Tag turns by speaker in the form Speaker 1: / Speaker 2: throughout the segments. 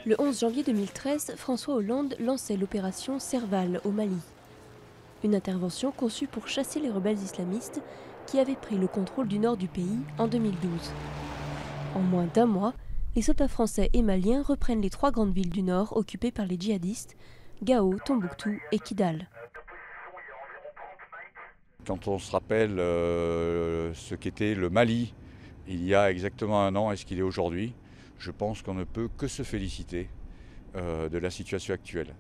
Speaker 1: Le 11 janvier 2013, François Hollande lançait l'opération Serval au Mali. Une intervention conçue pour chasser les rebelles islamistes qui avaient pris le contrôle du nord du pays en 2012. En moins d'un mois, les soldats français et maliens reprennent les 3 grandes villes du nord occupées par les djihadistes, Gao, Tombouctou et Kidal.
Speaker 2: Quand on se rappelle ce qu'était le Mali il y a exactement un an et ce qu'il est aujourd'hui, je pense qu'on ne peut que se féliciter de la situation actuelle.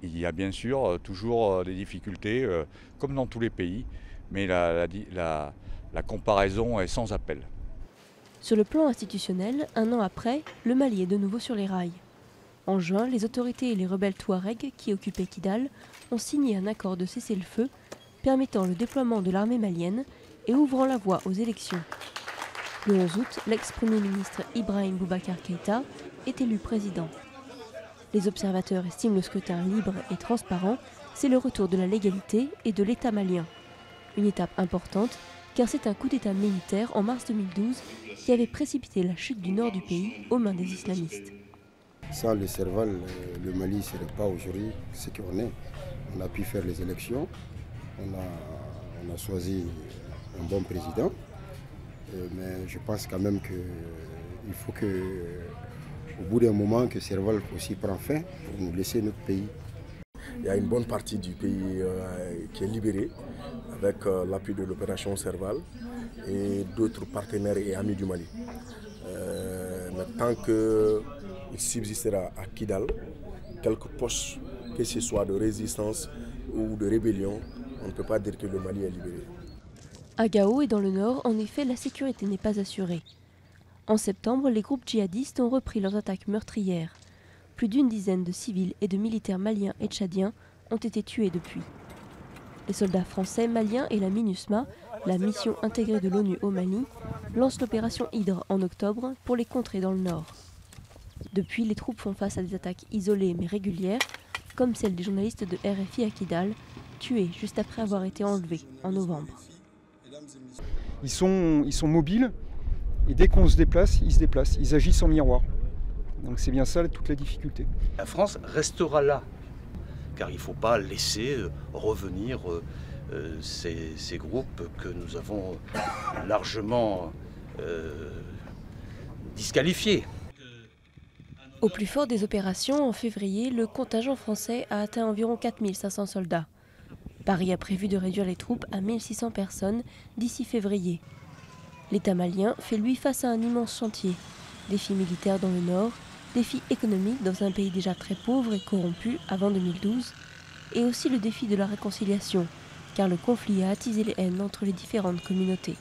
Speaker 2: Il y a bien sûr toujours des difficultés, comme dans tous les pays, mais la comparaison est sans appel.
Speaker 1: Sur le plan institutionnel, un an après, le Mali est de nouveau sur les rails. En juin, les autorités et les rebelles touaregs qui occupaient Kidal ont signé un accord de cessez-le-feu permettant le déploiement de l'armée malienne et ouvrant la voie aux élections. Le 11 août, l'ex-premier ministre Ibrahim Boubacar Keïta est élu président. Les observateurs estiment le scrutin libre et transparent, c'est le retour de la légalité et de l'État malien. Une étape importante, car c'est un coup d'État militaire en mars 2012 qui avait précipité la chute du nord du pays aux mains des islamistes.
Speaker 3: Sans le Serval, le Mali ne serait pas aujourd'hui ce qu'on est. On a pu faire les élections, on a choisi un bon président, mais je pense quand même qu'il faut qu'au bout d'un moment, que Serval aussi prenne fin pour nous laisser notre pays.
Speaker 4: Il y a une bonne partie du pays qui est libérée avec l'appui de l'opération Serval et d'autres partenaires et amis du Mali. Mais tant qu'il subsistera à Kidal quelques postes, que ce soit de résistance ou de rébellion, on ne peut pas dire que le Mali est libéré.
Speaker 1: À Gao et dans le nord, en effet, la sécurité n'est pas assurée. En septembre, les groupes djihadistes ont repris leurs attaques meurtrières. Plus d'une dizaine de civils et de militaires maliens et tchadiens ont été tués depuis. Les soldats français, maliens et la MINUSMA, la mission intégrée de l'ONU au Mali, lancent l'opération Hydre en octobre pour les contrer dans le nord. Depuis, les troupes font face à des attaques isolées mais régulières, comme celle des journalistes de RFI à Kidal, tués juste après avoir été enlevés en novembre.
Speaker 5: Ils sont mobiles et dès qu'on se déplace, ils agissent en miroir. Donc c'est bien ça toute la difficulté.
Speaker 6: La France restera là, car il ne faut pas laisser revenir ces groupes que nous avons largement disqualifiés.
Speaker 1: Au plus fort des opérations, en février, le contingent français a atteint environ 4500 soldats. Paris a prévu de réduire les troupes à 1600 personnes d'ici février. L'État malien fait lui face à un immense chantier. Défis militaires dans le nord, défis économiques dans un pays déjà très pauvre et corrompu avant 2012, et aussi le défi de la réconciliation, car le conflit a attisé les haines entre les différentes communautés.